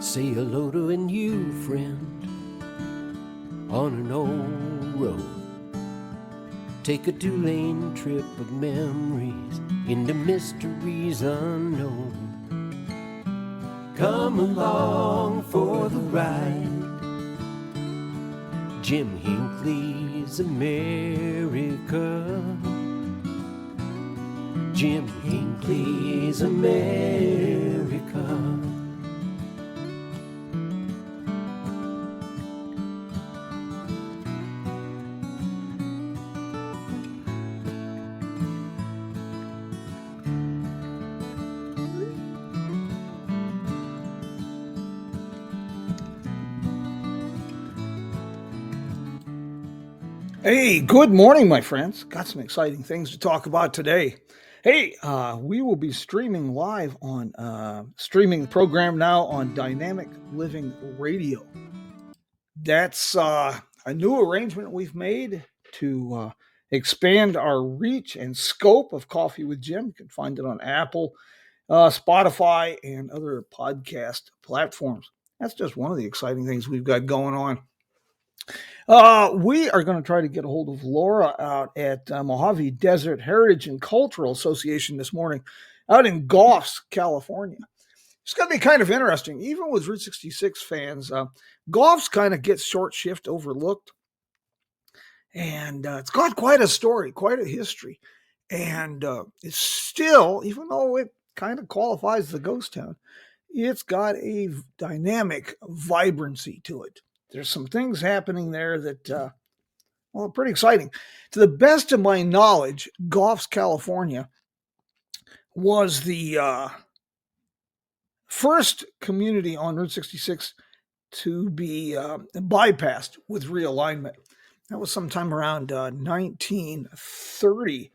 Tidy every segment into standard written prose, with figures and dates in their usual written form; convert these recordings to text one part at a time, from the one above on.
Say hello to a new friend on an old road. Take a 2-lane trip of memories into mysteries unknown. Come along for the ride. Jim Hinckley's America. Jim Hinckley's America. Hey, good morning, my friends. Got some exciting things to talk about today. Hey, we will be streaming live on streaming the program now on Dynamic Living Radio. That's a new arrangement we've made to expand our reach and scope of Coffee with Jim. You can find it on Apple, Spotify, and other podcast platforms. That's just one of the exciting things we've got going on. We are going to try to get a hold of Laura out at Mojave Desert Heritage and Cultural Association this morning out in Goffs, California. It's going to be kind of interesting. Even with Route 66 fans, Goffs kind of gets short shift overlooked. And it's got quite a story, quite a history. And it's still, even though it kind of qualifies as a ghost town, it's got a dynamic vibrancy to it. There's some things happening there that, are pretty exciting. To the best of my knowledge, Goffs, California was the first community on Route 66 to be bypassed with realignment. That was sometime around 1930,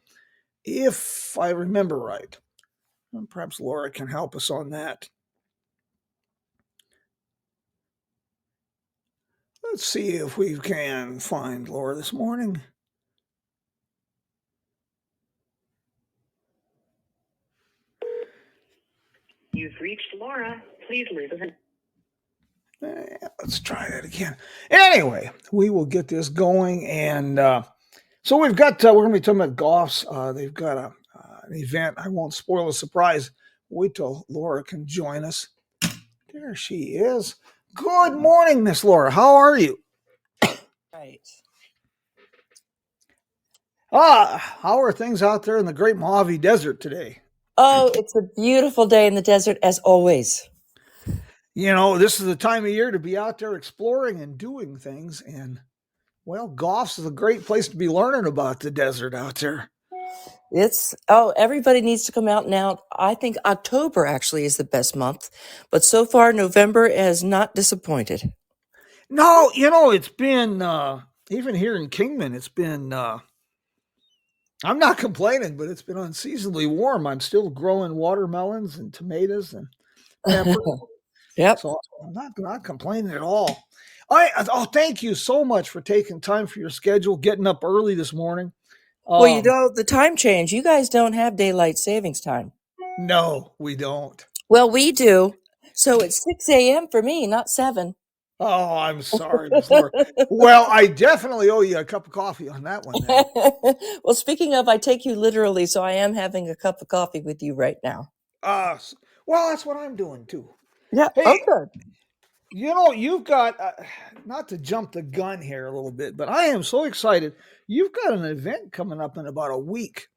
if I remember right. And perhaps Laura can help us on that. Let's see if we can find Laura this morning. You've reached Laura. Please leave a... Let's try that again. Anyway, we will get this going. And so we've got, we're going to be talking about Goffs. They've got an event. I won't spoil the surprise. Wait till Laura can join us. There she is. Good morning, Miss Laura. How are you? Right. How are things out there in the Great Mojave Desert today? Oh, it's a beautiful day in the desert as always. You know, this is the time of year to be out there exploring and doing things. And, well, Goffs is a great place to be learning about the desert out there. Everybody needs to come out now. I think October actually is the best month, but so far November has not disappointed. No, you know, it's been, even here in Kingman, it's been, I'm not complaining, but it's been unseasonably warm. I'm still growing watermelons and tomatoes and pepper. Yep. So I'm not complaining at all. Thank you so much for taking time for your schedule, getting up early this morning. Well, you know, the time change, you guys don't have daylight savings time. No, we don't. Well, we do. So it's 6 a.m. for me, not 7. Oh, I'm sorry, Miss Laura. Well, I definitely owe you a cup of coffee on that one. Well, speaking of, I take you literally, so I am having a cup of coffee with you right now. Well, that's what I'm doing too. Yeah. Hey, good. You know, you've got, not to jump the gun here a little bit, but I am so excited. You've got an event coming up in about a week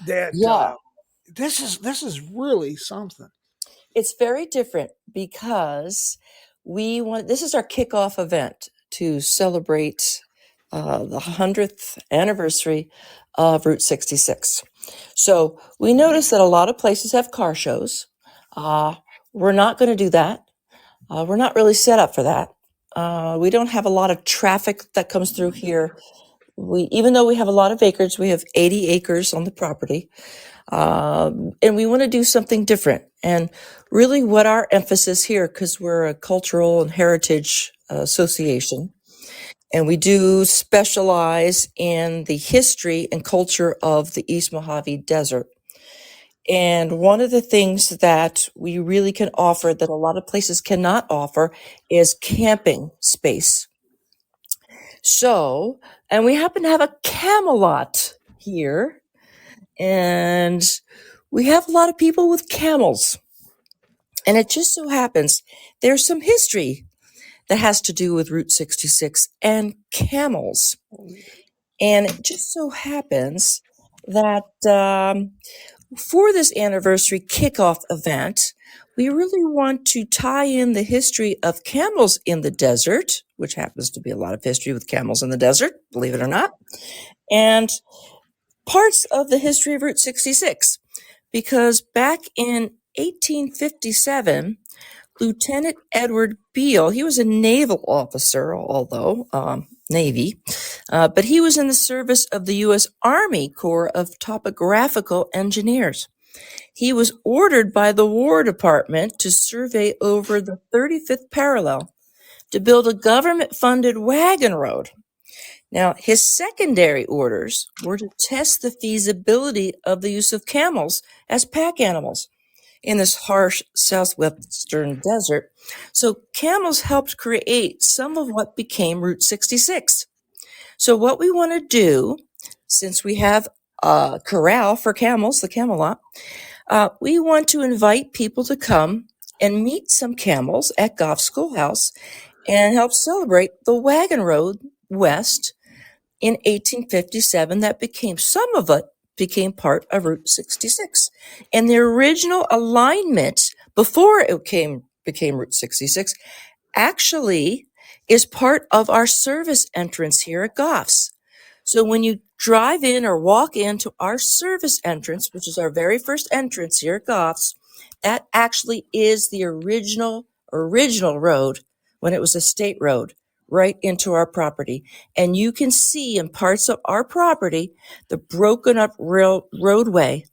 that this is really something. It's very different because this is our kickoff event to celebrate the 100th anniversary of Route 66. So we noticed that a lot of places have car shows. We're not going to do that. We're not really set up for that. We don't have a lot of traffic that comes through here. Even though we have a lot of acres, we have 80 acres on the property. And we want to do something different. And really what our emphasis here, because we're a cultural and heritage association, and we do specialize in the history and culture of the East Mojave Desert. And one of the things that we really can offer that a lot of places cannot offer is camping space. So, and we happen to have a camelot here, and we have a lot of people with camels. And it just so happens there's some history that has to do with Route 66 and camels. And it just so happens that for this anniversary kickoff event, we really want to tie in the history of camels in the desert, which happens to be a lot of history with camels in the desert, believe it or not, and parts of the history of Route 66. Because back in 1857, Lieutenant Edward Beale, he was a naval officer, although Navy, but he was in the service of the U.S. Army Corps of Topographical Engineers. He was ordered by the War Department to survey over the 35th parallel to build a government-funded wagon road. Now, his secondary orders were to test the feasibility of the use of camels as pack animals in this harsh southwestern desert. So camels helped create some of what became Route 66. So what we want to do, since we have a corral for camels, the camelot, we want to invite people to come and meet some camels at Goffs Schoolhouse and help celebrate the wagon road west in 1857 that became, some of it became part of Route 66. And the original alignment before it became Route 66 actually is part of our service entrance here at Goffs. So when you drive in or walk into our service entrance, which is our very first entrance here at Goffs, that actually is the original road when it was a state road right into our property. And you can see in parts of our property, the broken up roadway.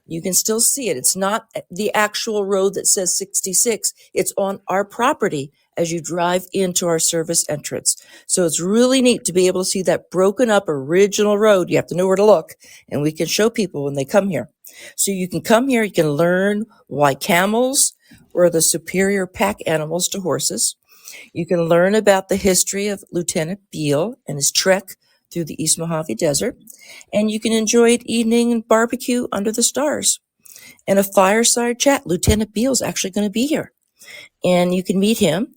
You can still see it. It's not the actual road that says 66. It's on our property as you drive into our service entrance. So it's really neat to be able to see that broken up original road. You have to know where to look, and we can show people when they come here. So you can come here, you can learn why camels were the superior pack animals to horses. You can learn about the history of Lieutenant Beale and his trek through the East Mojave Desert. And you can enjoy an evening and barbecue under the stars and a fireside chat. Lieutenant Beale is actually going to be here. And you can meet him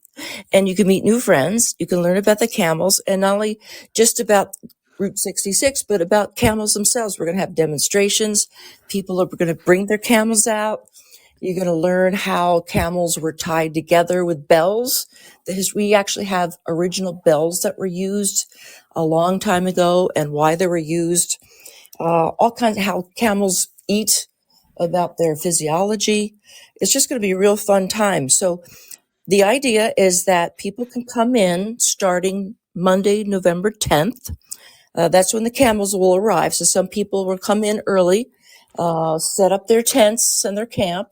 and you can meet new friends. You can learn about the camels and not only just about Route 66, but about camels themselves. We're going to have demonstrations. People are going to bring their camels out. You're going to learn how camels were tied together with bells. We actually have original bells that were used a long time ago and why they were used. All kinds of how camels eat, about their physiology. It's just going to be a real fun time. So the idea is that people can come in starting Monday, November 10th. That's when the camels will arrive. So some people will come in early, set up their tents and their camp.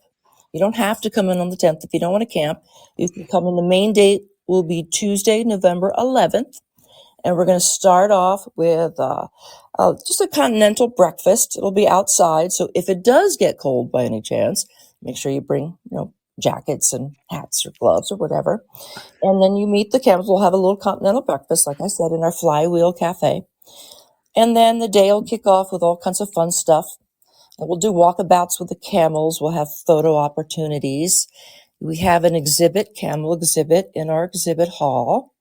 You don't have to come in on the 10th if you don't want to camp. You can come in. The main date will be Tuesday, November 11th. And we're going to start off with just a continental breakfast. It'll be outside. So if it does get cold by any chance, make sure you bring, jackets and hats or gloves or whatever. And then you meet the camels. We'll have a little continental breakfast, like I said, in our Flywheel Cafe. And then the day will kick off with all kinds of fun stuff. We'll do walkabouts with the camels. We'll have photo opportunities. We have an camel exhibit in our exhibit hall.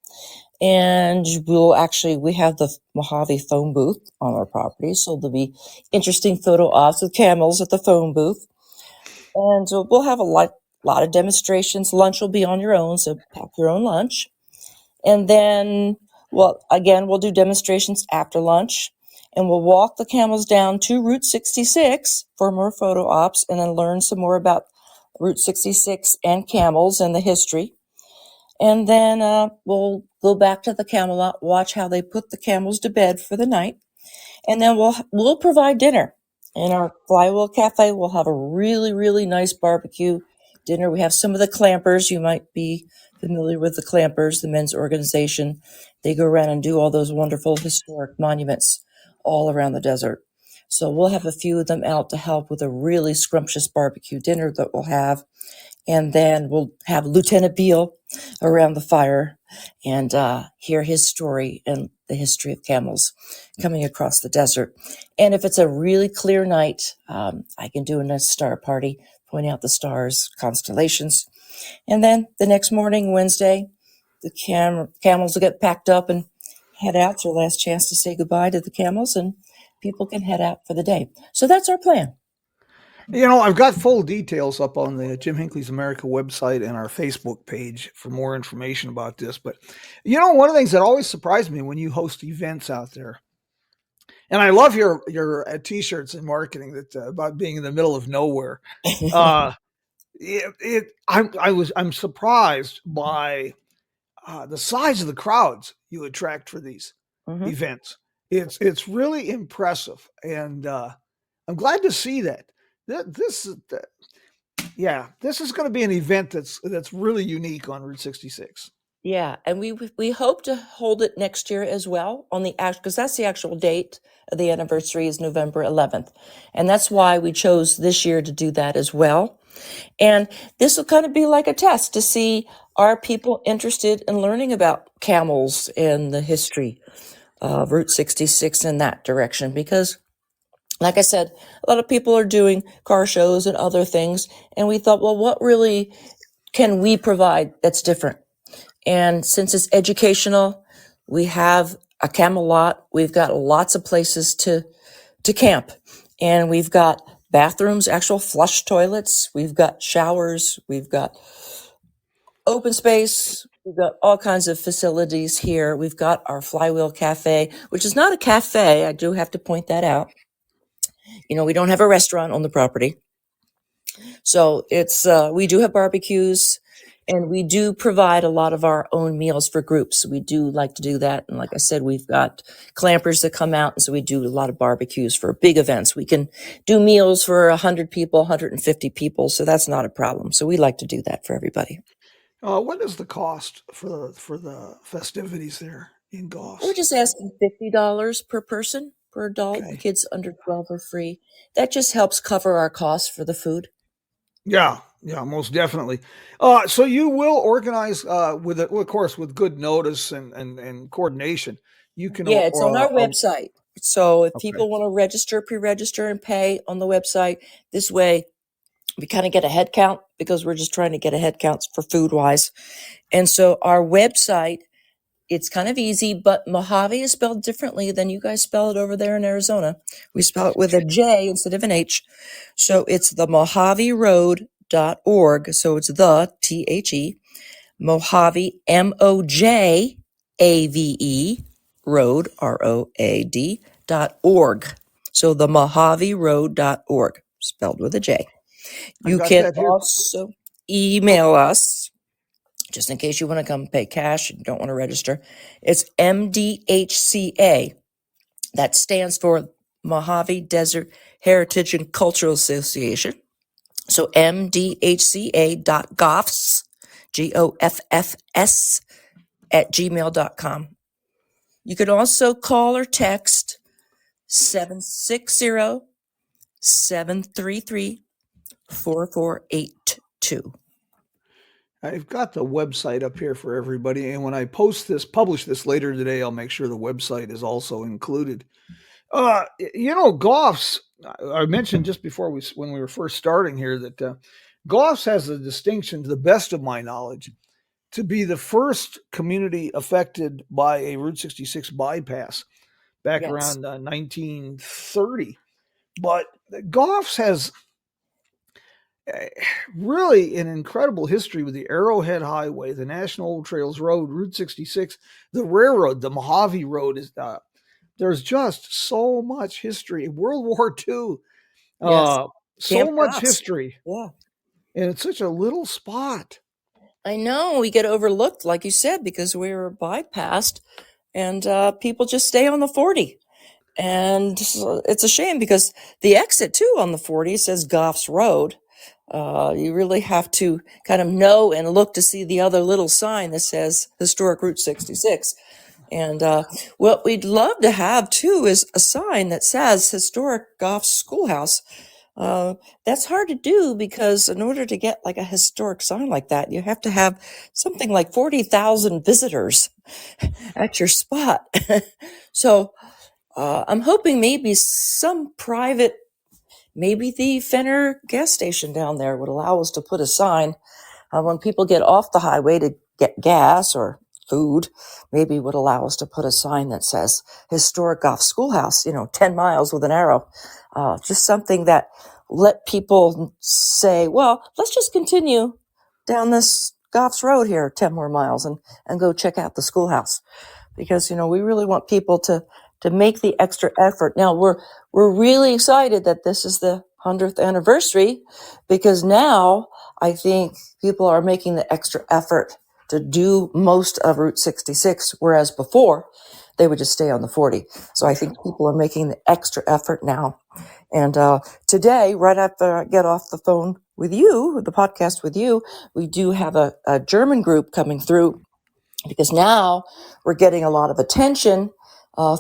And we have the Mojave phone booth on our property. So there'll be interesting photo ops with camels at the phone booth. And we'll have a lot of demonstrations. Lunch will be on your own, so pack your own lunch. And then, we'll do demonstrations after lunch. And we'll walk the camels down to Route 66 for more photo ops and then learn some more about Route 66 and camels and the history. And then we'll go back to the camelot, watch how they put the camels to bed for the night. And then we'll provide dinner. In our Flywheel Cafe, we'll have a really, really nice barbecue dinner. We have some of the clampers. You might be familiar with the clampers, the men's organization. They go around and do all those wonderful historic monuments all around the desert. So we'll have a few of them out to help with a really scrumptious barbecue dinner that we'll have. And then we'll have Lieutenant Beale around the fire and hear his story and the history of camels coming across the desert. And if it's a really clear night, I can do a nice star party, point out the stars, constellations. And then the next morning, Wednesday, the camels will get packed up and head out. It's your last chance to say goodbye to the camels, and people can head out for the day. So that's our plan. I've got full details up on the Jim Hinckley's America website and our Facebook page for more information about this. But, one of the things that always surprised me when you host events out there, and I love your T-shirts and marketing that about being in the middle of nowhere. I'm surprised by the size of the crowds you attract for these events. It's really impressive, and I'm glad to see that. This is going to be an event that's really unique on Route 66. Yeah, and we hope to hold it next year as well on the because that's the actual date of the anniversary is November 11th, and that's why we chose this year to do that as well. And this will kind of be like a test to see, are people interested in learning about camels and the history of Route 66 in that direction? Because, like I said, a lot of people are doing car shows and other things, and we thought, well, what really can we provide that's different? And since it's educational, we have a camel lot. We've got lots of places to camp, and we've got bathrooms, actual flush toilets. We've got showers. We've got open space. We've got all kinds of facilities here. We've got our Flywheel Cafe, which is not a cafe. I do have to point that out. We don't have a restaurant on the property. So it's, we do have barbecues, and we do provide a lot of our own meals for groups. We do like to do that. And like I said, we've got clampers that come out. And so we do a lot of barbecues for big events. We can do meals for 100 people, 150 people. So that's not a problem. So we like to do that for everybody. What is the cost for the festivities there in Goffs? We're just asking $50 per person, per adult. Okay. Kids under 12 are free. That just helps cover our costs for the food. Yeah, most definitely. So you will organize of course, with good notice and coordination. You can. Yeah, it's on our website. So if people want to register, pre-register, and pay on the website, this way we kind of get a head count, because we're just trying to get a head count for food wise. And so our website, it's kind of easy, but Mojave is spelled differently than you guys spell it over there in Arizona. We spell it with a J instead of an H. So it's the mojaveroad.org. So it's the THE, Mojave, MOJAVE, road, ROAD.org. So the mojaveroad.org, spelled with a J. You can also email us, just in case you want to come pay cash and don't want to register. It's MDHCA. That stands for Mojave Desert Heritage and Cultural Association. So mdhca.goffs, GOFFS, @gmail.com. You could also call or text 760-733-4482. I've got the website up here for everybody, and when I publish this later today, I'll make sure the website is also included. Goffs, I mentioned just before when we were first starting here that Goffs has a distinction, to the best of my knowledge, to be the first community affected by a Route 66 bypass back around 1930. But Goffs has really an incredible history with the Arrowhead Highway, the National Old Trails Road, Route 66, the railroad, the Mojave Road. There's just so much history. World War II, so much history. Yeah. And it's such a little spot. I know, we get overlooked, like you said, because we were bypassed, and people just stay on the 40. And it's a shame, because the exit too on the 40 says Goffs Road. You really have to kind of know and look to see the other little sign that says Historic Route 66. And what we'd love to have too is a sign that says historic Goffs Schoolhouse. That's hard to do because in order to get like a historic sign like that, you have to have something like 40,000 visitors at your spot. So I'm hoping maybe some private, maybe the Fenner gas station down there would allow us to put a sign when people get off the highway to get gas or food, maybe would allow us to put a sign that says historic Goff Schoolhouse, 10 miles with an arrow. Just something that let people say, well, let's just continue down this Goffs Road here 10 more miles and go check out the schoolhouse. Because, we really want people to make the extra effort. Now we're really excited that this is the 100th anniversary, because now I think people are making the extra effort to do most of Route 66, whereas before they would just stay on the 40. So I think people are making the extra effort now. And today, right after I get off the phone with you, the podcast with you, we do have a German group coming through, because now we're getting a lot of attention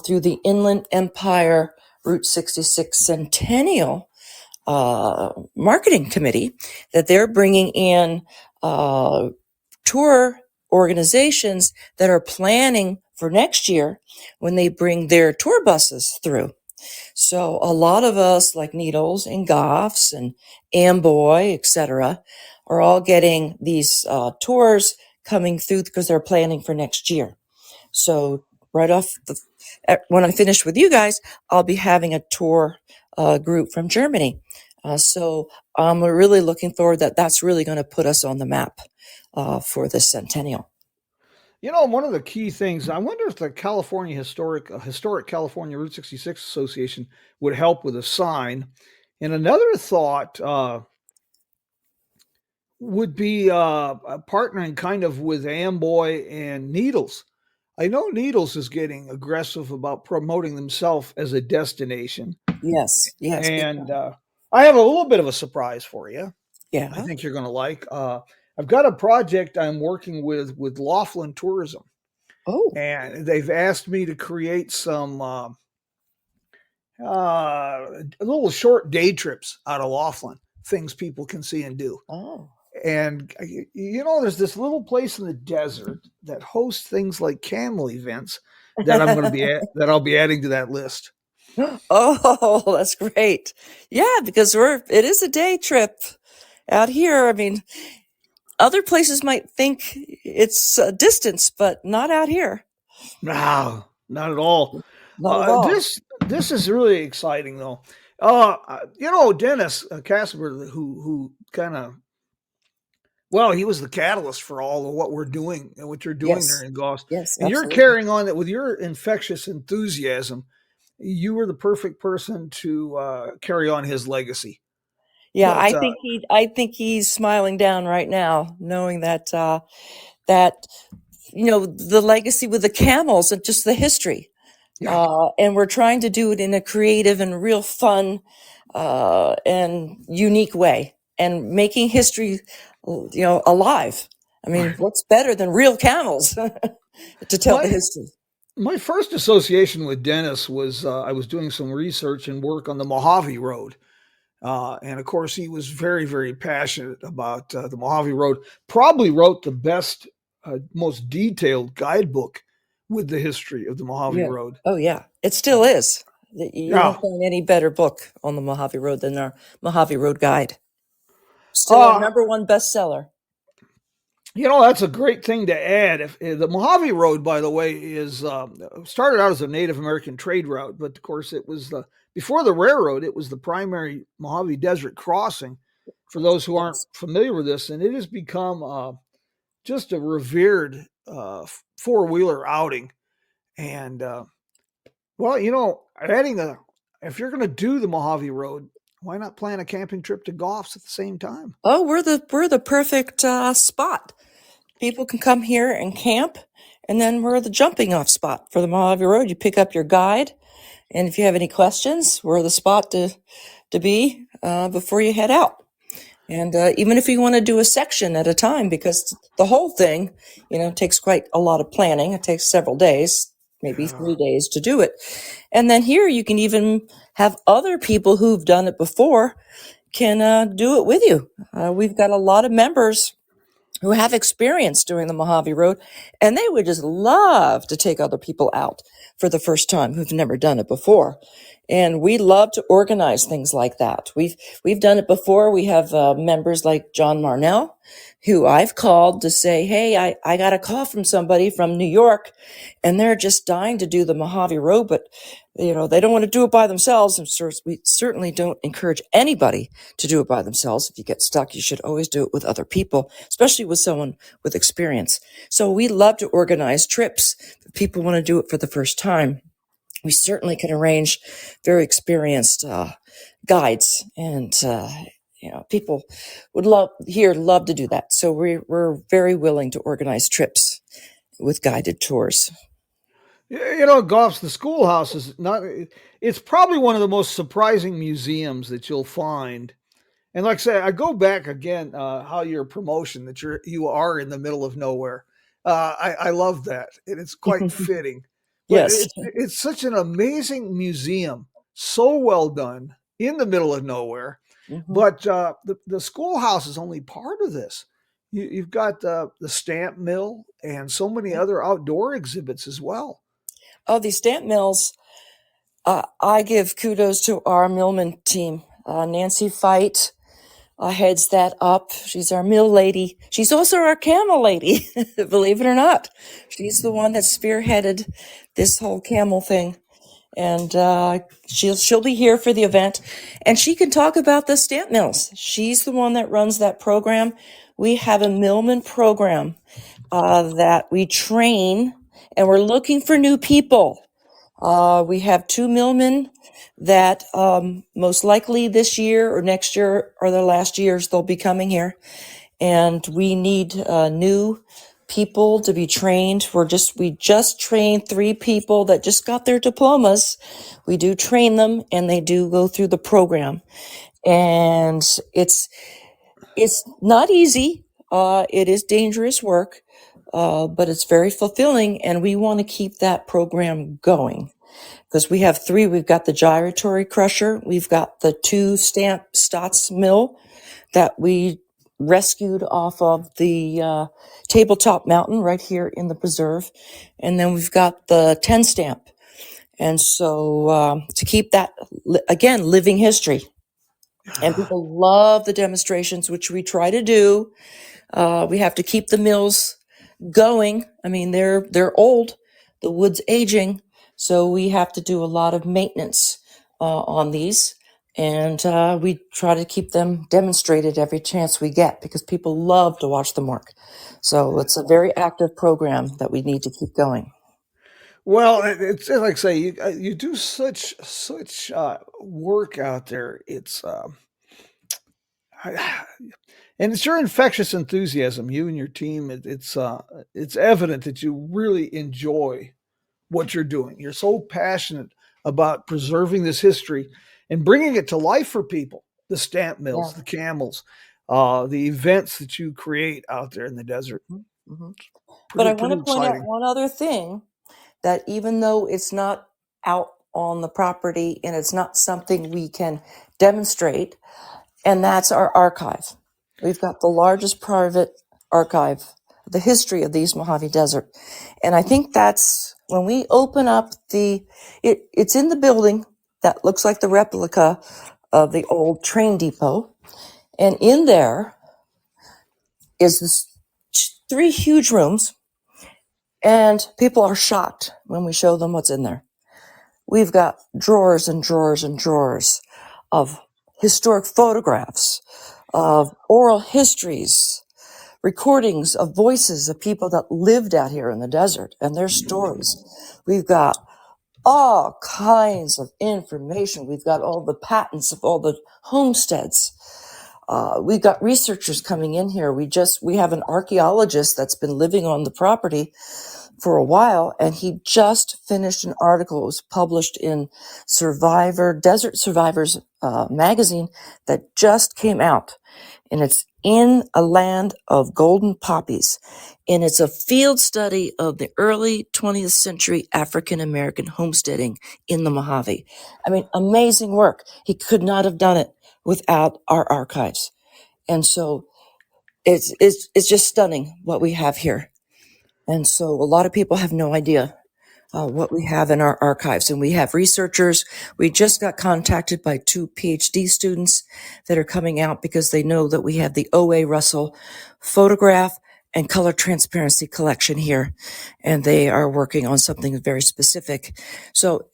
through the Inland Empire Route 66 Centennial Marketing Committee, that they're bringing in tour organizations that are planning for next year when they bring their tour buses through. So a lot of us, like Needles and Goffs and Amboy, etc., are all getting these tours coming through because they're planning for next year. So right off when I finish with you guys, I'll be having a tour group from Germany. So I'm really looking forward that's really going to put us on the map for this centennial. One of the key things, I wonder if the Historic California Route 66 Association would help with a sign. And another thought would be partnering kind of with Amboy and Needles. I know Needles is getting aggressive about promoting themselves as a destination. Yes. And I have a little bit of a surprise for you. Yeah. I think you're going to like. I've got a project I'm working with Laughlin Tourism. Oh. And they've asked me to create some little short day trips out of Laughlin, things people can see and do. Oh. And there's this little place in the desert that hosts things like camel events that I'm going to be that I'll be adding to that list. Oh, that's great. Yeah, because it is a day trip out here. I mean, other places might think it's a distance, but not out here. No, not at all. Not at all. This is really exciting, though. Dennis Casper, who kind of, he was the catalyst for all of what we're doing and what you're doing there in Goffs. Yes, and absolutely. You're carrying on that with your infectious enthusiasm. You were the perfect person to carry on his legacy. Yeah, but, I think he's smiling down right now, knowing that the legacy with the camels and just the history. Yeah. And we're trying to do it in a creative and real fun and unique way, and making history, alive. I mean, what's better than real camels to tell the history? My first association with Dennis was I was doing some research and work on the Mojave Road. And of course, he was very, very passionate about the Mojave Road. Probably wrote the best, most detailed guidebook with the history of the Mojave Road. Oh, yeah. It still is. You don't find any better book on the Mojave Road than our Mojave Road Guide. Still our #1 bestseller. That's a great thing to add. The Mojave Road, by the way, is started out as a Native American trade route, but of course it was before the railroad, it was the primary Mojave Desert crossing, for those who aren't familiar with this, and it has become just a revered four-wheeler outing. And if you're going to do the Mojave Road, why not plan a camping trip to Goffs at the same time? Oh, we're the perfect spot. People can come here and camp, and then we're the jumping off spot for the Mojave Road. You pick up your guide, and if you have any questions, we're the spot to be before you head out. And even if you want to do a section at a time, because the whole thing, takes quite a lot of planning. It takes several days maybe 3 days to do it. And then here you can even have other people who've done it before can do it with you. We've got a lot of members who have experience doing the Mojave Road, and they would just love to take other people out for the first time who've never done it before. And we love to organize things like that. We've done it before. We have members like John Marnell, who I've called to say, hey, I got a call from somebody from New York, and they're just dying to do the Mojave Road, but they don't want to do it by themselves. And we certainly don't encourage anybody to do it by themselves. If you get stuck, you should always do it with other people, especially with someone with experience. So we love to organize trips. If people want to do it for the first time, we certainly can arrange very experienced guides, and people would love to do that. So we're very willing to organize trips with guided tours. Goffs, the schoolhouse is not, it's probably one of the most surprising museums that you'll find. And like I said, I go back again, how your promotion that you are in the middle of nowhere. I love that. And it's quite fitting. But Yes. it's such an amazing museum, so well done in the middle of nowhere. Mm-hmm. But the schoolhouse is only part of this. You've got the stamp mill and so many other outdoor exhibits as well. Oh, these stamp mills, I give kudos to our millman team. Nancy Fight heads that up. She's our mill lady. She's also our camel lady, believe it or not. She's the one that spearheaded this whole camel thing. And she'll be here for the event, and she can talk about the stamp mills. She's the one that runs that program. We have a millman program that we train, and we're looking for new people. We have 2 millmen that most likely this year or next year or the last years they'll be coming here, and we need new people to be trained. We just trained 3 people that just got their diplomas. We do train them, and they do go through the program, and it's not easy. It is dangerous work, but it's very fulfilling, and we want to keep that program going because we have 3. We've got the gyratory crusher. We've got the 2 stamp Stotts mill that we rescued off of the Tabletop Mountain right here in the preserve. And then we've got the 10 stamp. And so to keep that, again, living history. And people love the demonstrations, which we try to do. We have to keep the mills going. I mean, they're old. The wood's aging. So we have to do a lot of maintenance on these. And we try to keep them demonstrated every chance we get because people love to watch them work. So it's a very active program that we need to keep going. Well, it's like I say, you do such work out there. It's and it's your infectious enthusiasm. You and your team. It's evident that you really enjoy what you're doing. You're so passionate about preserving this history and bringing it to life for people. The stamp mills, the camels, the events that you create out there in the desert. Mm-hmm. But I want to point out one other thing, that even though it's not out on the property and it's not something we can demonstrate, and that's our archive. We've got the largest private archive, the history of the East Mojave Desert. And I think that's when we open up it's in the building that looks like the replica of the old train depot. And in there is this 3 huge rooms, and people are shocked when we show them what's in there. We've got drawers and drawers and drawers of historic photographs, of oral histories, recordings of voices of people that lived out here in the desert and their stories. We've got all kinds of information. We've got all the patents of all the homesteads. We've got researchers coming in here. We have an archaeologist that's been living on the property for a while, and he just finished an article. It was published in Desert Survivors magazine that just came out, and it's in a land of golden poppies, and it's a field study of the early 20th century African American homesteading in the Mojave. I mean, amazing work. He could not have done it without our archives, and so it's just stunning what we have here. And so a lot of people have no idea what we have in our archives. And we have researchers. We just got contacted by 2 PhD students that are coming out because they know that we have the O.A. Russell photograph and color transparency collection here. And they are working on something very specific. So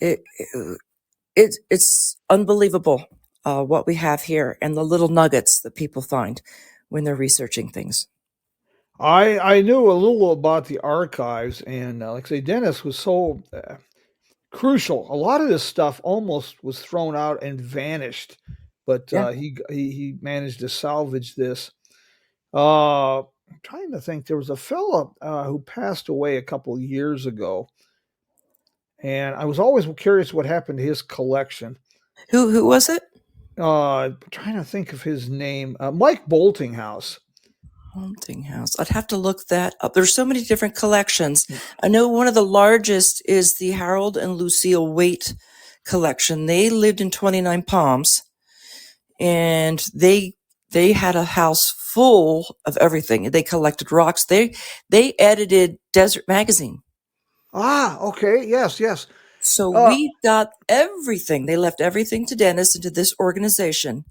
it's unbelievable what we have here and the little nuggets that people find when they're researching things. I knew a little about the archives, and like I say, Dennis was so crucial. A lot of this stuff almost was thrown out and vanished, but Yeah. he managed to salvage this. I'm trying to think. There was a fella who passed away a couple years ago, and I was always curious what happened to his collection. Who was it? Trying to think of his name. Mike Boltinghouse. Haunting House. I'd have to look that up. There's so many different collections. I know one of the largest is the Harold and Lucille Waite collection. They lived in 29 Palms, and they had a house full of everything. They collected rocks. They edited Desert Magazine. Ah, okay. Yes. So we got everything. They left everything to Dennis and to this organization.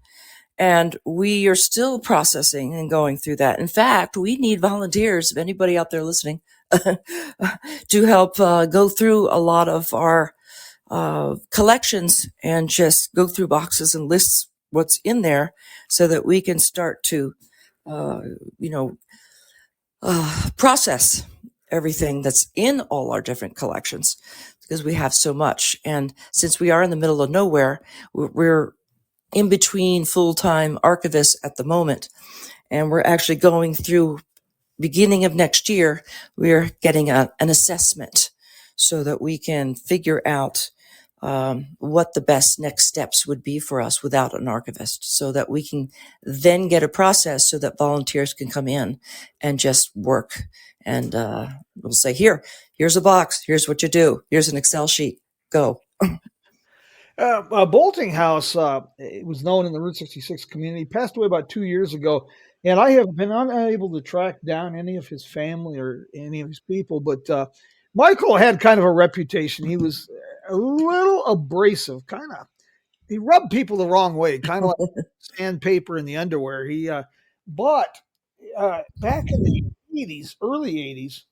And we are still processing and going through that. In fact, we need volunteers, if anybody out there listening, to help go through a lot of our collections and just go through boxes and lists what's in there so that we can start to, process everything that's in all our different collections because we have so much. And since we are in the middle of nowhere, we're in between full-time archivists at the moment. And we're actually going through beginning of next year, we're getting an assessment so that we can figure out what the best next steps would be for us without an archivist so that we can then get a process so that volunteers can come in and just work. And we'll say, here's a box. Here's what you do. Here's an Excel sheet. Go. Boltinghouse was known in the Route 66 community. Passed away about 2 years ago, and I have been unable to track down any of his family or any of his people. But Michael had kind of a reputation. He was a little abrasive, he rubbed people the wrong way, kind of like sandpaper in the underwear. But back in the 80s, early 80s,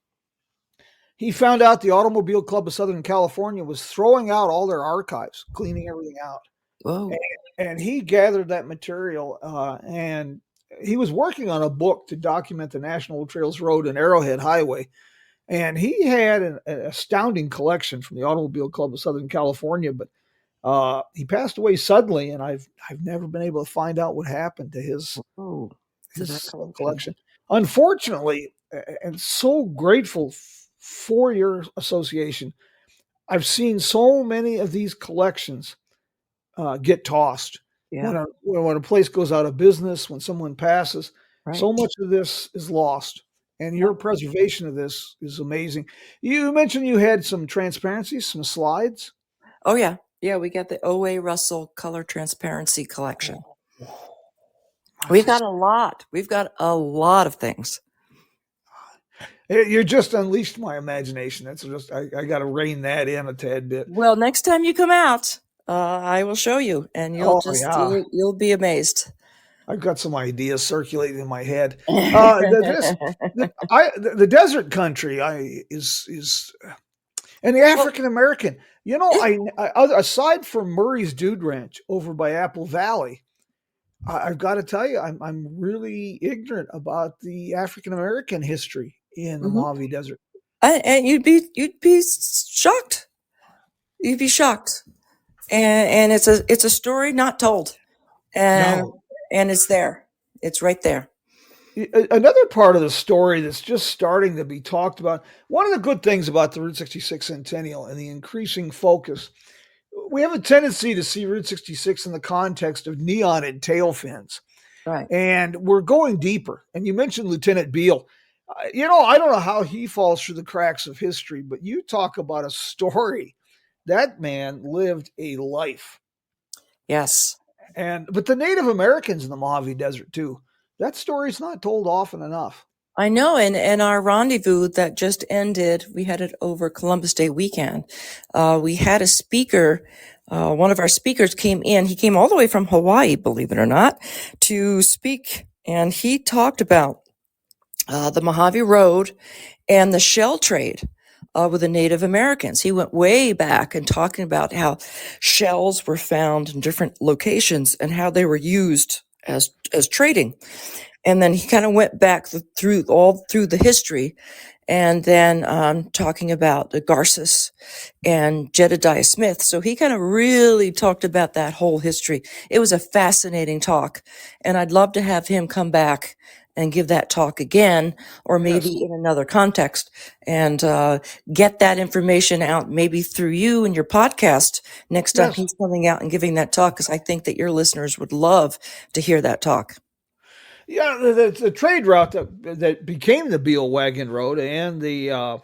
he found out the Automobile Club of Southern California was throwing out all their archives, cleaning everything out. Whoa. And he gathered that material, and he was working on a book to document the National Trails Road and Arrowhead Highway. And he had an astounding collection from the Automobile Club of Southern California, but he passed away suddenly, and I've never been able to find out what happened to his collection. Unfortunately, and so grateful for your association, I've seen so many of these collections get tossed. Yeah. When a place goes out of business, when someone passes, Right. so much of this is lost. And your preservation of this is amazing. You mentioned you had some transparency, some slides. Oh, yeah. Yeah, we got the O.A. Russell Color Transparency Collection. We've got a lot. We've got a lot of things. You just unleashed my imagination. That's just I got to rein that in a tad bit. Well, next time you come out, I will show you, and you'll be amazed. I've got some ideas circulating in my head. The desert country is and the African American. Aside from Murray's Dude Ranch over by Apple Valley, I've got to tell you, I'm really ignorant about the African American history in the Mojave Desert. And you'd be shocked. You'd be shocked. And it's a story not told. And it's there. It's right there. Another part of the story that's just starting to be talked about, one of the good things about the Route 66 Centennial and the increasing focus, we have a tendency to see Route 66 in the context of neon and tail fins. Right. And we're going deeper. And you mentioned Lieutenant Beale. I don't know how he falls through the cracks of history, but you talk about a story. That man lived a life. Yes. But the Native Americans in the Mojave Desert too. That story's not told often enough. I know. And our rendezvous that just ended, we had it over Columbus Day weekend. We had a speaker. One of our speakers came in. He came all the way from Hawaii, believe it or not, to speak. And he talked about the Mojave Road and the shell trade with the Native Americans. He went way back and talking about how shells were found in different locations and how they were used as trading. And then he kind of went back through the history, and then talking about the Garces and Jedediah Smith. So he kind of really talked about that whole history. It was a fascinating talk, and I'd love to have him come back and give that talk again, or maybe Yes. in another context, and get that information out maybe through you and your podcast next time Yes. he's coming out and giving that talk, because I think that your listeners would love to hear that talk. Yeah, the trade route that became the Beale Wagon Road and the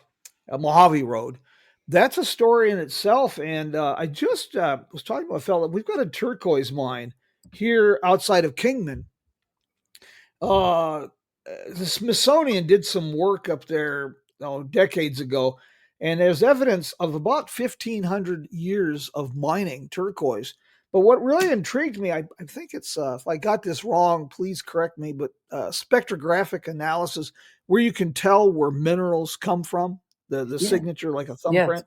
Mojave Road, that's a story in itself. And I just was talking to a fellow. We've got a turquoise mine here outside of Kingman. The Smithsonian did some work up there decades ago, and there's evidence of about 1,500 years of mining turquoise. But what really intrigued me, I think it's, if I got this wrong, please correct me, but spectrographic analysis where you can tell where minerals come from, the Yeah. signature like a Yes.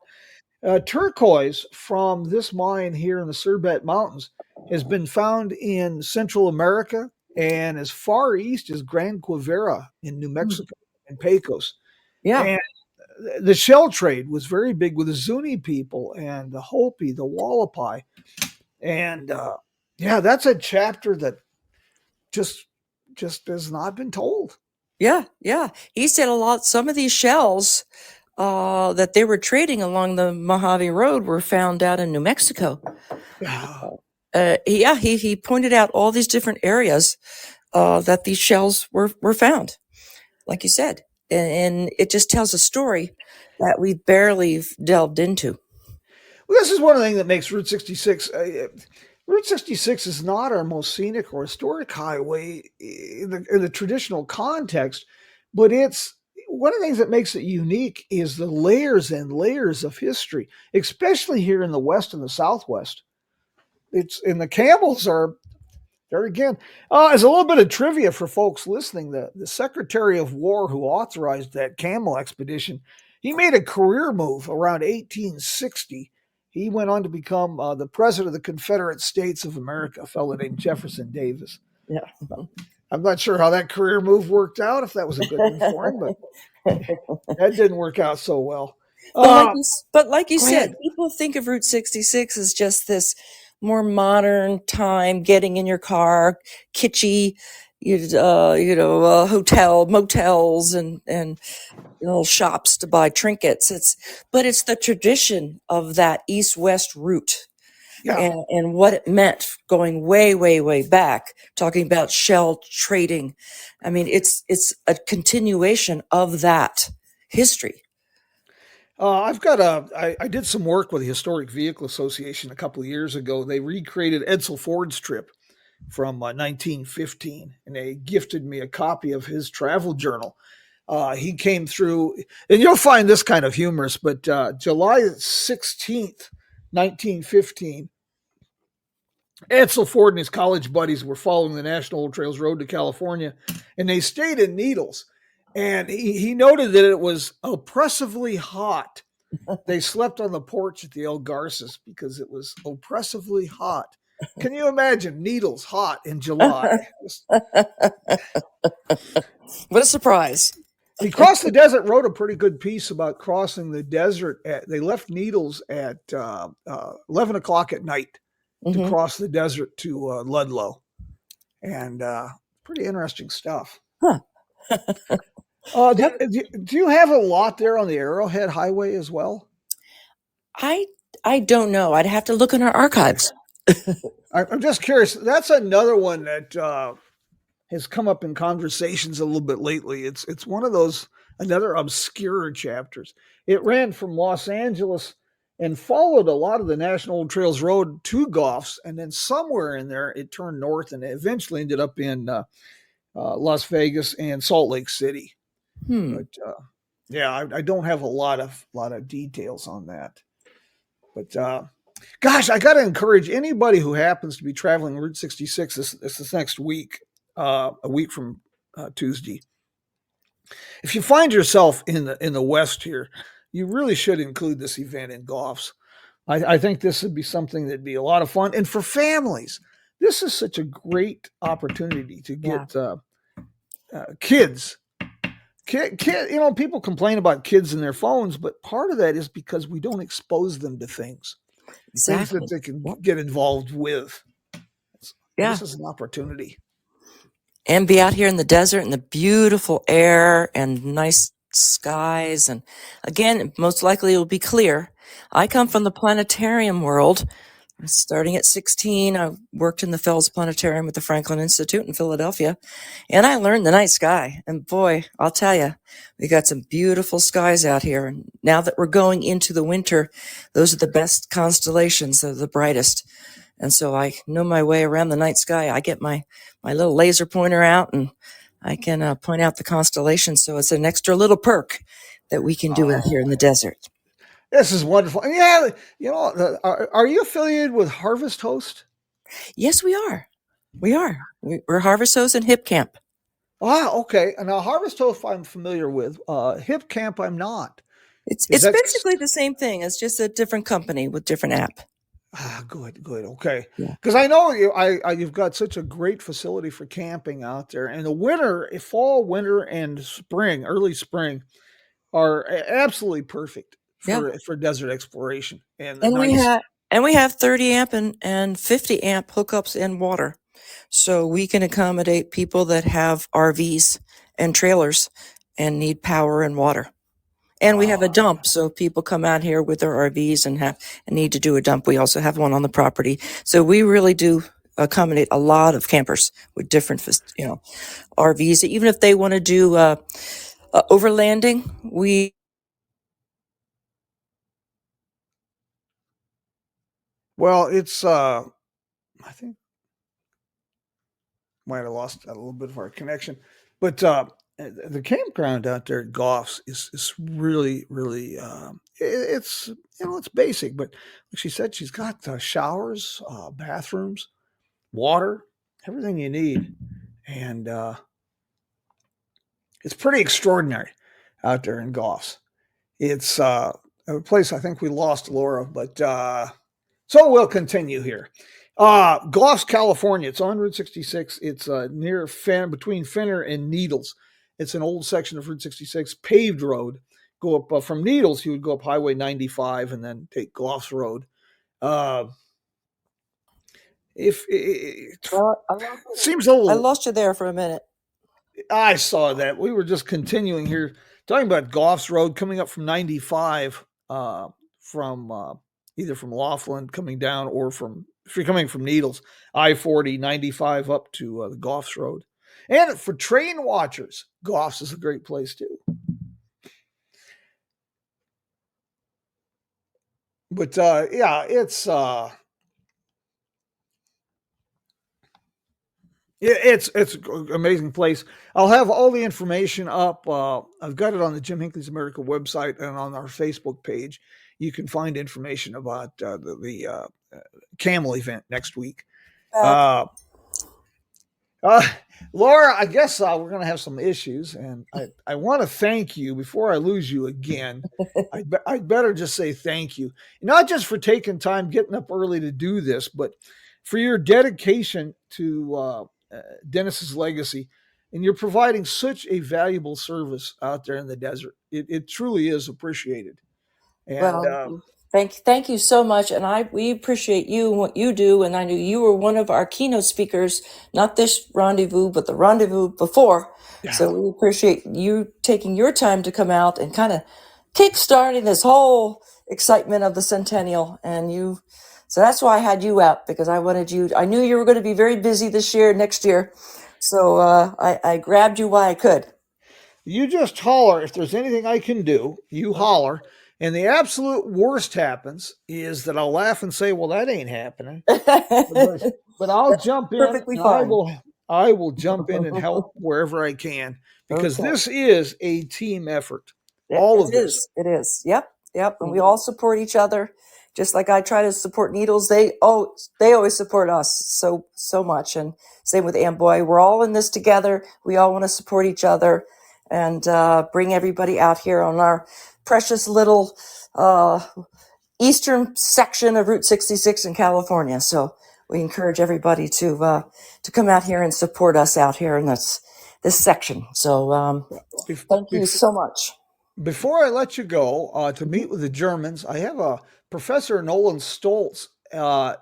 thumbprint. Turquoise from this mine here in the Surbet Mountains has been found in Central America and as far east as Gran Quivira in New Mexico and Pecos. Yeah. And the shell trade was very big with the Zuni people and the Hopi, the Wallapai. And that's a chapter that just has not been told. Yeah. Yeah. He said some of these shells that they were trading along the Mojave Road were found out in New Mexico. He pointed out all these different areas that these shells were found, like you said, and it just tells a story that we barely delved into. Well, this is one of the things that makes Route 66. Route 66 is not our most scenic or historic highway in the traditional context, but it's one of the things that makes it unique is the layers and layers of history, especially here in the West and the Southwest. And the camels are there again. As a little bit of trivia for folks listening, the Secretary of War who authorized that camel expedition, he made a career move around 1860. He went on to become the president of the Confederate States of America, a fellow named Jefferson Davis. Yeah. I'm not sure how that career move worked out, if that was a good one for him, but that didn't work out so well. But like you go said, ahead. people think of Route 66 as just this more modern time, getting in your car, kitschy, hotel, motels, and shops to buy trinkets. But it's the tradition of that east-west route. Yeah. And what it meant going way, way, way back, talking about shell trading. I mean, it's a continuation of that history. I did some work with the Historic Vehicle Association a couple of years ago. They recreated Edsel Ford's trip from 1915, and they gifted me a copy of his travel journal. He came through, and you'll find this kind of humorous, but July 16th, 1915, Edsel Ford and his college buddies were following the National Old Trails Road to California, and they stayed in Needles. And he noted that it was oppressively hot. They slept on the porch at the El Garces because it was oppressively hot. Can you imagine Needles hot in July? What a surprise. He crossed the desert, wrote a pretty good piece about crossing the desert. They left Needles at 11 o'clock at night to cross the desert to Ludlow. And pretty interesting stuff. Huh. Do you have a lot there on the Arrowhead Highway as well? I I don't know. I'd have to look in our archives. I'm just curious. That's another one that has come up in conversations a little bit lately. It's one of those another obscure chapters. It ran from Los Angeles and followed a lot of the National Trails Road to Goffs, and then somewhere in there it turned north and eventually ended up in Las Vegas and Salt Lake City. Hmm. But yeah, I don't have a lot of details on that. But gosh, I got to encourage anybody who happens to be traveling Route 66 this next week, a week from Tuesday. If you find yourself in the West here, you really should include this event in Goffs. I think this would be something that'd be a lot of fun, and for families, this is such a great opportunity to get kids. People complain about kids and their phones, but part of that is because we don't expose them to things Exactly. that they can get involved with. Yeah. This is an opportunity. And be out here in the desert and the beautiful air and nice skies. And again, most likely it will be clear. I come from the planetarium world. Starting at 16, I worked in the Fells Planetarium at the Franklin Institute in Philadelphia, and I learned the night sky. And boy, I'll tell you, we got some beautiful skies out here. And now that we're going into the winter, those are the best constellations, they're the brightest. And so I know my way around the night sky. I get my little laser pointer out and I can point out the constellations. So it's an extra little perk that we can do out here in the desert. This is wonderful. And yeah, are you affiliated with Harvest Host? Yes, we are. We're Harvest Host and Hip Camp. Ah, okay. And now Harvest Host I'm familiar with. Hip Camp I'm not. It's basically the same thing. It's just a different company with different app. Ah, good. Okay. Yeah. Because I know you've got such a great facility for camping out there. And the winter, fall, winter, and spring, early spring, are absolutely perfect for desert exploration. And we have 30 amp and 50 amp hookups and water. So we can accommodate people that have RVs and trailers and need power and water. And we have a dump, so people come out here with their RVs and need to do a dump. We also have one on the property. So we really do accommodate a lot of campers with different, RVs. Even if they want to do overlanding, Well, it's I think might have lost a little bit of our connection, but the campground out there at Goffs is really it's it's basic, but like she said, she's got showers, bathrooms, water, everything you need, and it's pretty extraordinary out there in Goffs. It's a place I think we lost Laura, but so we'll continue here. Goffs, California. It's on Route 66. It's near between Finner and Needles. It's an old section of Route 66, paved road. Go up from Needles, you would go up Highway 95 and then take Goffs Road. Seems a little. I lost you there for a minute. I saw that. We were just continuing here talking about Goffs Road coming up from 95 from either from Laughlin coming down or if you're coming from Needles, I-40, 95 up to the Goffs Road. And for train watchers, Goffs is a great place too. But it's an amazing place. I'll have all the information up. I've got it on the Jim Hinckley's America website and on our Facebook page. You can find information about the camel event next week. Laura, I guess we're going to have some issues, and I want to thank you before I lose you again. I'd better just say thank you, not just for taking time, getting up early to do this, but for your dedication to Dennis's legacy, and you're providing such a valuable service out there in the desert. It truly is appreciated. And Thank you so much, and we appreciate you and what you do. And I knew you were one of our keynote speakers, not this rendezvous, but the rendezvous before. Yeah. So we appreciate you taking your time to come out and kind of kick-starting this whole excitement of the centennial. So that's why I had you out, because I wanted you. I knew you were going to be very busy next year. So I grabbed you while I could. You just holler if there's anything I can do. You holler. And the absolute worst happens is that I'll laugh and say, "Well, that ain't happening." But I'll jump in. Perfectly And fine. I will jump in and help wherever I can, because Okay. this is a team effort. All of this. It is. Yep. And we all support each other. Just like I try to support Needles, they always support us so much. And same with Amboy. We're all in this together. We all want to support each other and bring everybody out here on our precious little eastern section of Route 66 in California. So we encourage everybody to come out here and support us out here in this section. So thank you so much. Before I let you go to meet with the Germans, I have a Professor Nolan Stoltz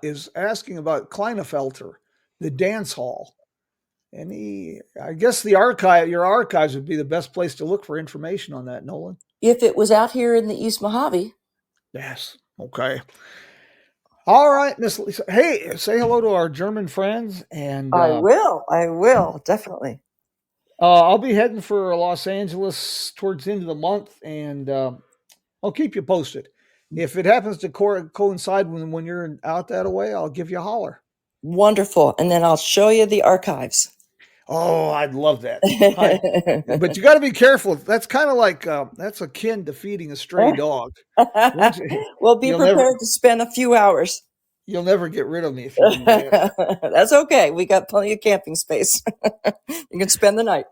is asking about Kleinfelter, the dance hall. And I guess your archives would be the best place to look for information on that, Nolan. If it was out here in the East Mojave. Yes. Okay. All right, Miss Lisa. Hey, say hello to our German friends. And I will, definitely. I'll be heading for Los Angeles towards the end of the month, and I'll keep you posted. If it happens to coincide when you're out that way, I'll give you a holler. Wonderful. And then I'll show you the archives. Oh, I'd love that. But you got to be careful. That's kind of like that's akin to feeding a stray dog. Well, be prepared to spend a few hours. You'll never get rid of me if you do that. That's okay. We got plenty of camping space. You can spend the night.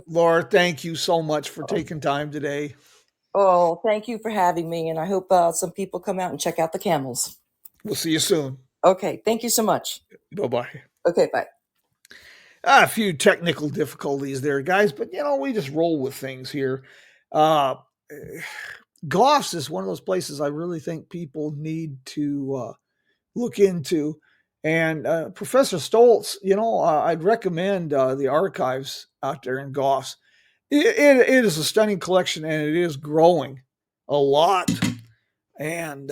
Laura, thank you so much for taking time today. Oh, thank you for having me. And I hope some people come out and check out the camels. We'll see you soon. Okay. Thank you so much. Bye-bye. Okay, bye. A few technical difficulties there, guys, but we just roll with things here. Goffs is one of those places I really think people need to look into. And Professor Stoltz, I'd recommend the archives out there in Goffs. It is a stunning collection, and it is growing a lot. And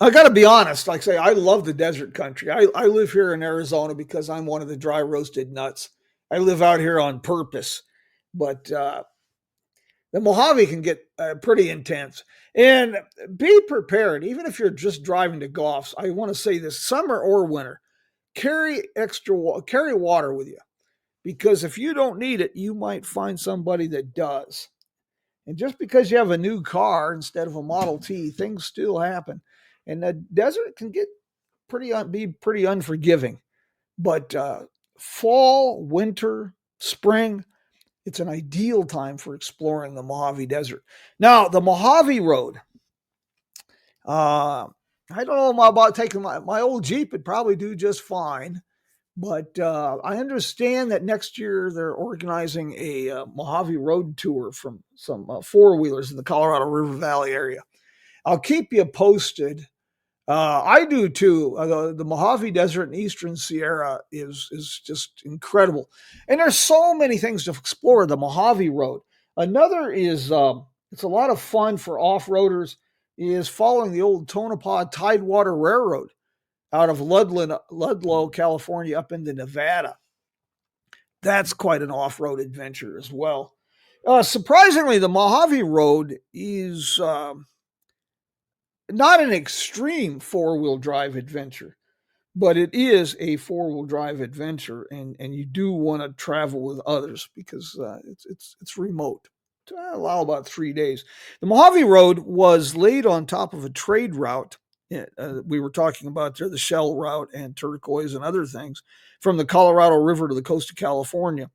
I got to be honest, like I say, I love the desert country. I live here in Arizona because I'm one of the dry roasted nuts. I live out here on purpose. But the Mojave can get pretty intense. And be prepared, even if you're just driving to Goffs. I want to say this, summer or winter, carry water with you. Because if you don't need it, you might find somebody that does. And just because you have a new car instead of a Model T, things still happen. And the desert can be pretty unforgiving. But fall, winter, spring, it's an ideal time for exploring the Mojave Desert. Now, the Mojave Road. I don't know about taking my old Jeep would probably do just fine. But I understand that next year they're organizing a Mojave Road tour from some four-wheelers in the Colorado River Valley area. I'll keep you posted. I do too. The Mojave Desert and Eastern Sierra is just incredible. And there's so many things to explore. The Mojave Road. Another is it's a lot of fun for off-roaders is following the old Tonopah Tidewater Railroad out of Ludlow, California, up into Nevada. That's quite an off-road adventure as well. Surprisingly, the Mojave Road is not an extreme four-wheel drive adventure, but it is a four-wheel drive adventure, and you do want to travel with others because it's remote. To allow about 3 days. The Mojave Road was laid on top of a trade route. We were talking about there, the Shell route and turquoise and other things from the Colorado River to the coast of California.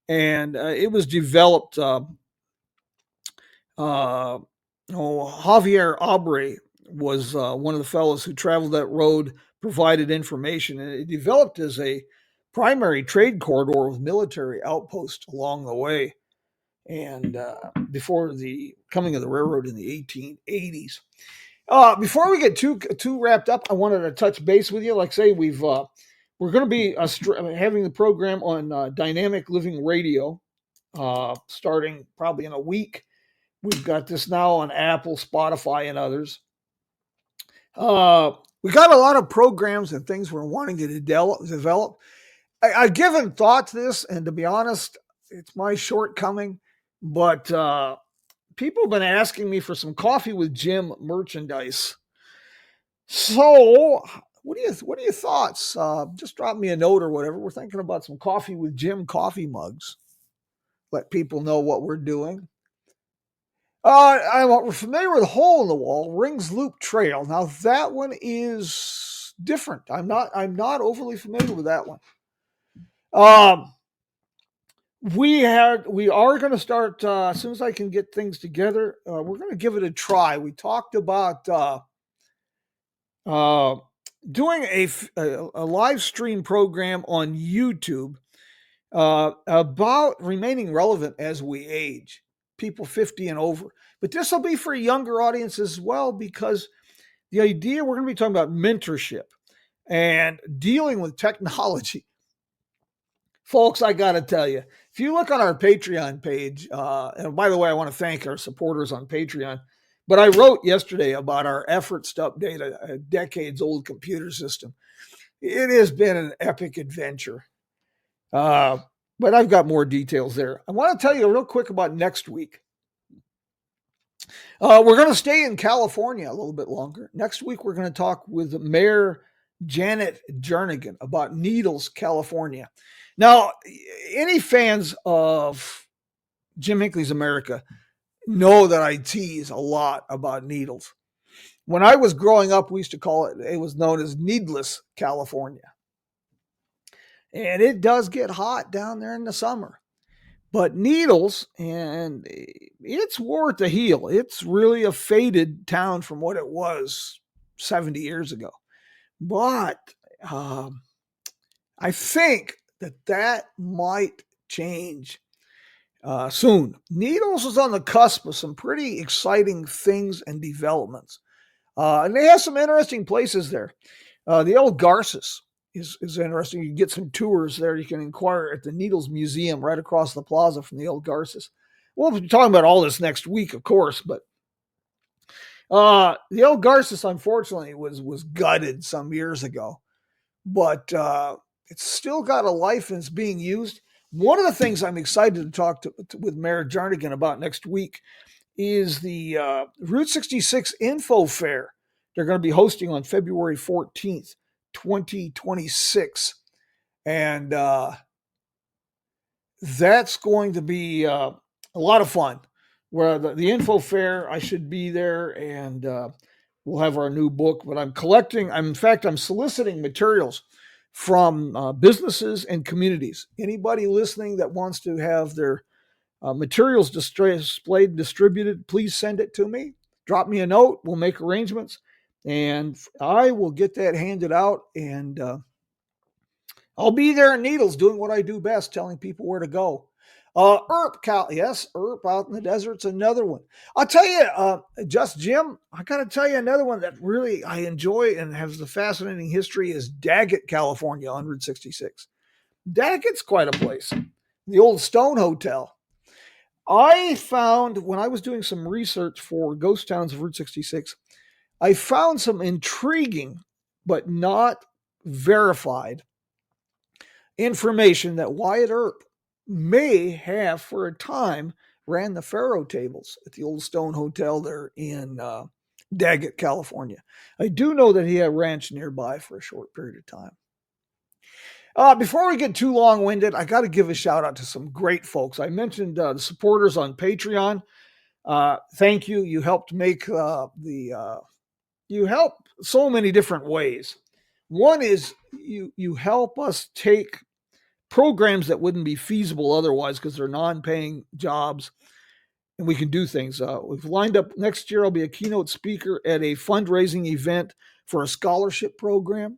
And it was developed, Javier Abre was one of the fellows who traveled that road, provided information, and it developed as a primary trade corridor with military outposts along the way. And before the coming of the railroad in the 1880s. Before we get too wrapped up, I wanted to touch base with you. Like I say, we're going to be having the program on Dynamic Living Radio starting probably in a week. We've got this now on Apple, Spotify, and others. We got a lot of programs and things we're wanting to develop. I've given thought to this, and to be honest, it's my shortcoming, but people have been asking me for some Coffee with Jim merchandise. So what are your thoughts? Just drop me a note or whatever. We're thinking about some Coffee with Jim coffee mugs. Let people know what we're doing. We're familiar with Hole in the Wall, Rings Loop Trail. Now that one is different. I'm not overly familiar with that one. We are going to start as soon as I can get things together. We're going to give it a try. We talked about doing a live stream program on YouTube about remaining relevant as we age, people 50 and over. But this will be for a younger audience as well, because the idea, we're going to be talking about mentorship and dealing with technology. Folks, I got to tell you, if you look on our Patreon page, and by the way, I want to thank our supporters on Patreon, but I wrote yesterday about our efforts to update a decades-old computer system. It has been an epic adventure. But I've got more details there. I want to tell you real quick about next week. We're going to stay in California a little bit longer. Next week, we're going to talk with Mayor Janet Jernigan about Needles, California. Now, any fans of Jim Hinckley's America know that I tease a lot about Needles. When I was growing up, we used to call it was known as Needless, California. And it does get hot down there in the summer. But Needles, and it's worth a heel. It's really a faded town from what it was 70 years ago. But I think that might change soon. Needles is on the cusp of some pretty exciting things and developments. And they have some interesting places there. The old Garces is interesting. You can get some tours there. You can inquire at the Needles Museum right across the plaza from the old Garces. We'll be talking about all this next week, of course, but the old Garces, unfortunately, was gutted some years ago. But it's still got a life and it's being used. One of the things I'm excited to talk with Mayor Jernigan about next week is the Route 66 Info Fair. They're going to be hosting on February 14th, 2026. And that's going to be a lot of fun. Where the Info Fair, I should be there, and we'll have our new book. But I'm soliciting materials from businesses and communities. Anybody listening that wants to have their materials displayed and distributed, please send it to me. Drop me a note. We'll make arrangements, and I will get that handed out. And I'll be there in Needles doing what I do best, telling people where to go. ERP out in the desert's another one. I'll tell you, Just Jim, I got to tell you another one that really I enjoy and has a fascinating history is Daggett, California on Route 66. Daggett's quite a place. The old Stone Hotel. I found when I was doing some research for Ghost Towns of Route 66, I found some intriguing but not verified information that Wyatt Earp may have for a time ran the faro tables at the old Stone Hotel there in Daggett, California. I do know that he had a ranch nearby for a short period of time. Before we get too long-winded, I got to give a shout out to some great folks. I mentioned the supporters on Patreon. Thank you. You helped make you help so many different ways. One is you help us take programs that wouldn't be feasible otherwise because they're non-paying jobs, and we can do things. We've lined up next year. I'll be a keynote speaker at a fundraising event for a scholarship program,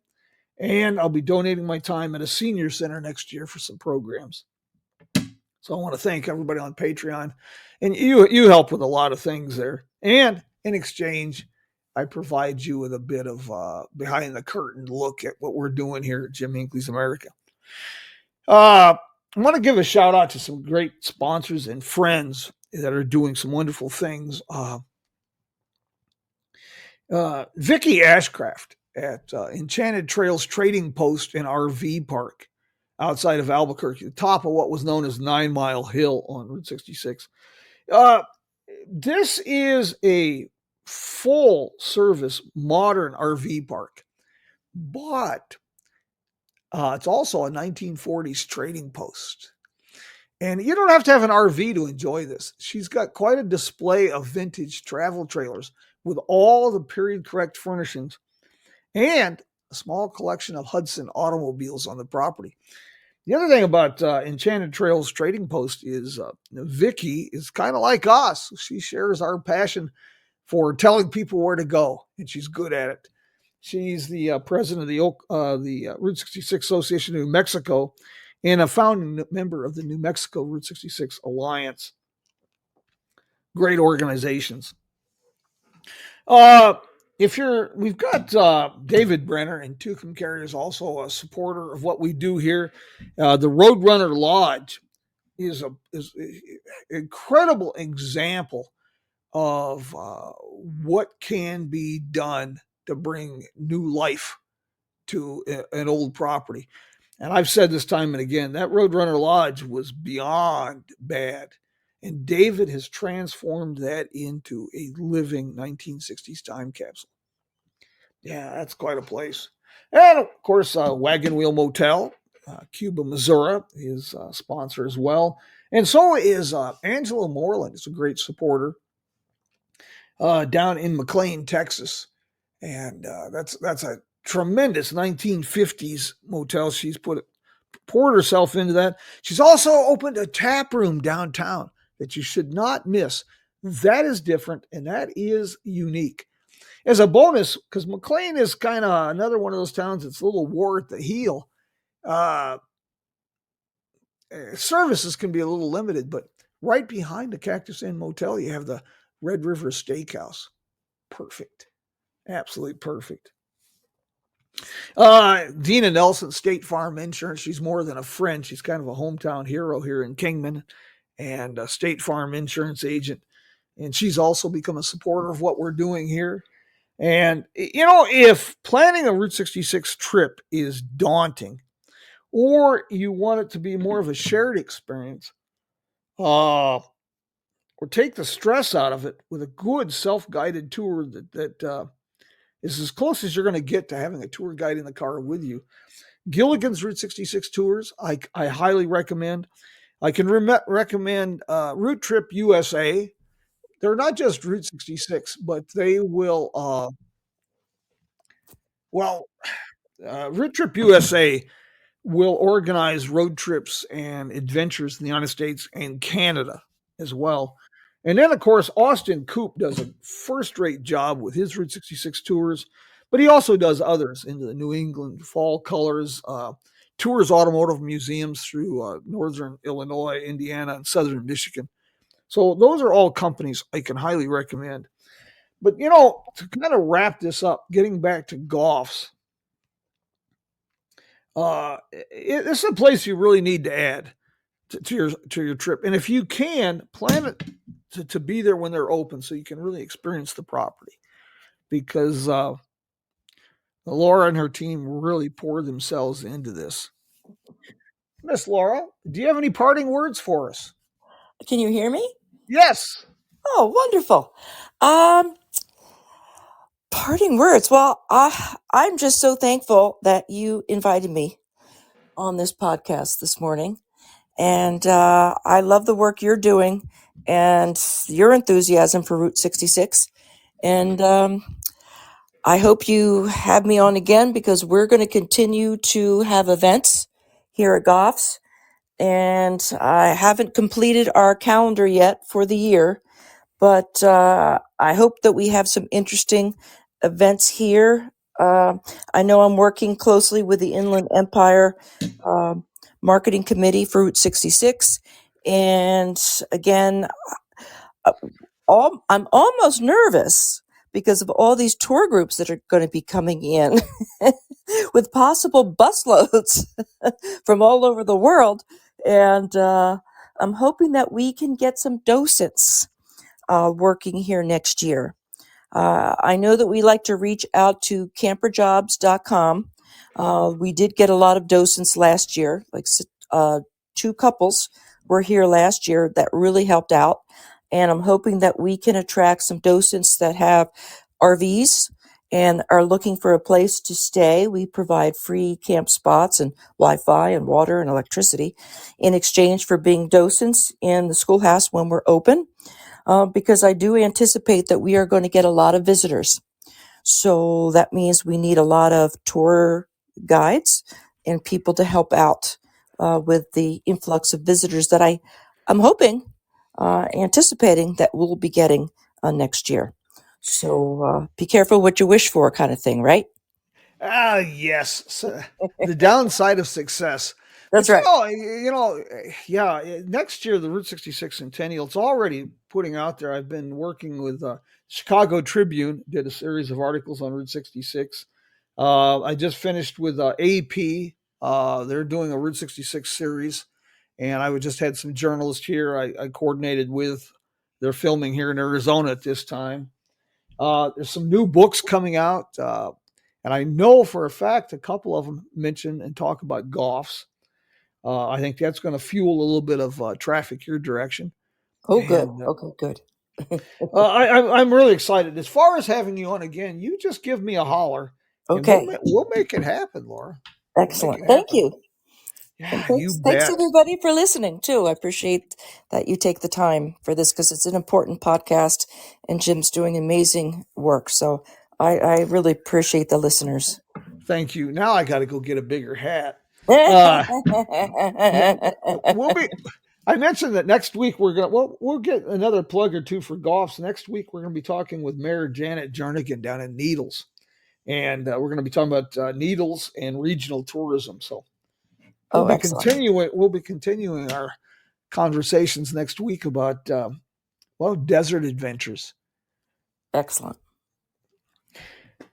and I'll be donating my time at a senior center next year for some programs. So I want to thank everybody on Patreon. And you help with a lot of things there. And in exchange, I provide you with a bit of behind the curtain look at what we're doing here at Jim Hinckley's America. I want to give a shout out to some great sponsors and friends that are doing some wonderful things. Vicky Ashcraft at Enchanted Trails Trading Post and RV Park outside of Albuquerque, the top of what was known as 9 Mile Hill on Route 66. This is a full service modern RV park, but it's also a 1940s trading post. And you don't have to have an RV to enjoy this. She's got quite a display of vintage travel trailers with all the period correct furnishings and a small collection of Hudson automobiles on the property. The other thing about Enchanted Trails Trading Post is Vicky is kind of like us. She shares our passion for telling people where to go, and she's good at it. She's the president of the Route 66 Association of New Mexico and a founding member of the New Mexico Route 66 Alliance. Great organizations. We've got David Brenner, and Tucumcari is also a supporter of what we do here. The Roadrunner Lodge is an incredible example of what can be done to bring new life to an old property. And I've said this time and again, that Roadrunner Lodge was beyond bad. And David has transformed that into a living 1960s time capsule. Yeah, that's quite a place. And of course, Wagon Wheel Motel, Cuba, Missouri, is a sponsor as well. And so is Angela Moreland, is a great supporter down in McLean, Texas. And that's a tremendous 1950s motel. She's poured herself into that. She's also opened a tap room downtown that you should not miss. That is different, and that is unique. As a bonus, because McLean is kind of another one of those towns that's a little war at the heel, services can be a little limited, but right behind the Cactus Inn Motel, you have the Red River Steakhouse. Perfect. Absolutely perfect. Dina Nelson, State Farm Insurance. She's more than a friend. She's kind of a hometown hero here in Kingman and a State Farm Insurance agent. And she's also become a supporter of what we're doing here. And, if planning a Route 66 trip is daunting or you want it to be more of a shared experience, or take the stress out of it with a good self-guided tour that is as close as you're going to get to having a tour guide in the car with you. Gilligan's Route 66 tours, I highly recommend. I can recommend RouteTtrip USA. They're not just Route 66, but they will, RouteTrip USA will organize road trips and adventures in the United States and Canada as well. And then, of course, Austin Coop does a first-rate job with his Route 66 tours, but he also does others into the New England fall colors, tours automotive museums through northern Illinois, Indiana, and southern Michigan. So those are all companies I can highly recommend. But, to kind of wrap this up, getting back to Goffs, it's a place you really need to add to your trip. And if you can, plan it to be there when they're open so you can really experience the property. Because Laura and her team really pour themselves into this. Miss Laura, do you have any parting words for us? Can you hear me? Yes. Oh, wonderful. Parting words. Well, I'm just so thankful that you invited me on this podcast this morning. And I love the work you're doing and your enthusiasm for Route 66. And I hope you have me on again because we're going to continue to have events here at Goffs. And I haven't completed our calendar yet for the year, but I hope that we have some interesting events here. I know I'm working closely with the Inland Empire Marketing Committee for Route 66, And again, I'm almost nervous because of all these tour groups that are going to be coming in with possible busloads from all over the world. And I'm hoping that we can get some docents working here next year. I know that we like to reach out to camperjobs.com. We did get a lot of docents last year, like 2 couples were here last year that really helped out. And I'm hoping that we can attract some docents that have RVs and are looking for a place to stay. We provide free camp spots and Wi-Fi and water and electricity in exchange for being docents in the schoolhouse when we're open, because I do anticipate that we are going to get a lot of visitors. So that means we need a lot of tour guides and people to help out with the influx of visitors that I'm hoping, anticipating that we'll be getting next year. So be careful what you wish for, kind of thing, right? Yes. So, the downside of success. That's But right. yeah, next year, the Route 66 Centennial, it's already putting out there. I've been working with Chicago Tribune, did a series of articles on Route 66. I just finished with AP. They're doing a Route 66 series. And I just had some journalists here I coordinated with. They're filming here in Arizona at this time. There's some new books coming out. And I know for a fact a couple of them mention and talk about Goffs. I think that's going to fuel a little bit of traffic your direction. Oh, good. And Okay, good. I'm really excited. As far as having you on again, you just give me a holler, and Okay, we'll make it happen, Laura. We'll make excellent. it Thank happen. you. And Yeah, you thanks bet. everybody for listening too. I appreciate that you take the time for this because it's an important podcast and Jim's doing amazing work. So I really appreciate the listeners. Thank you. Now I got to go get a bigger hat. That's We'll be. I mentioned that next week we'll get another plug or two for Goffs. Next week we're going to be talking with Mayor Janet Jernigan down in Needles, and we're going to be talking about Needles and regional tourism. So oh, excellent. We'll be continuing our conversations next week about desert adventures. Excellent.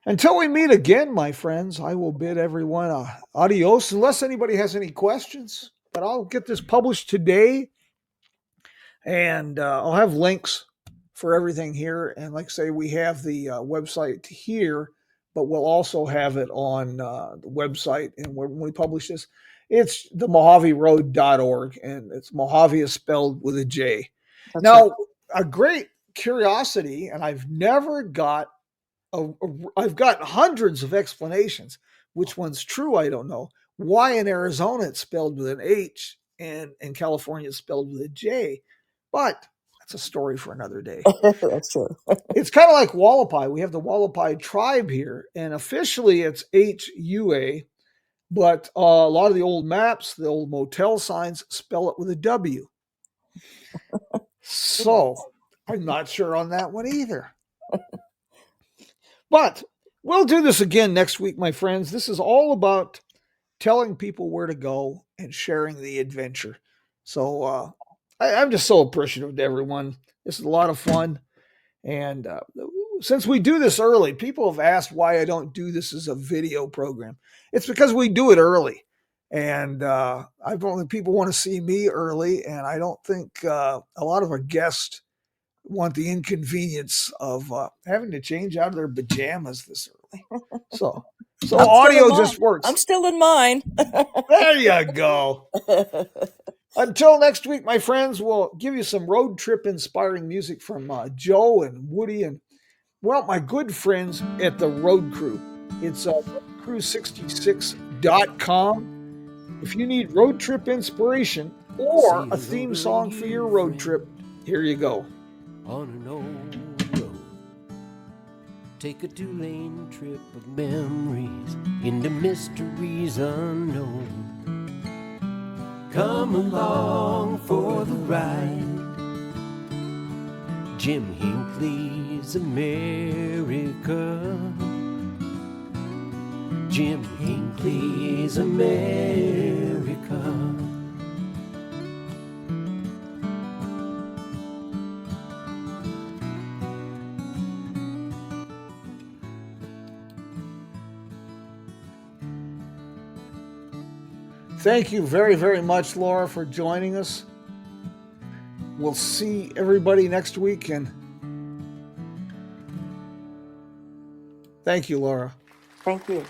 Until we meet again, my friends, I will bid everyone adios, unless anybody has any questions. But I'll get this published today, and I'll have links for everything here. And like I say, we have the website here, but we'll also have it on the website. And when we publish this, it's the mojaveroad.org, and it's Mojave is spelled with a J. That's Now, right. a great curiosity, and I've got hundreds of explanations. Which one's true, I don't know. Why in Arizona it's spelled with an H and in California it's spelled with a J. But that's a story for another day. That's true. It's kind of like Wallapai. We have the Wallapai tribe here, and officially it's HUA, but a lot of the old maps, the old motel signs spell it with a W. So I'm not sure on that one either. But we'll do this again next week, my friends. This is all about telling people where to go and sharing the adventure. So I'm just so appreciative to everyone. This is a lot of fun. And since we do this early, people have asked why I don't do this as a video program. It's because we do it early. And people want to see me early. And I don't think a lot of our guests want the inconvenience of having to change out of their pajamas this early. So audio just works. I'm still in mine. There you go. Until next week, my friends, we'll give you some road trip inspiring music from Joe and Woody and, my good friends at the Road Crew. It's roadcrew66.com. If you need road trip inspiration or a theme song for your road trip, here you go. On an old road, take a 2-lane trip of memories into mysteries unknown. Come along for the ride, Jim Hinckley's America. Jim Hinckley's America. Thank you very, very much, Laura, for joining us. We'll see everybody next week, and thank you, Laura. Thank you.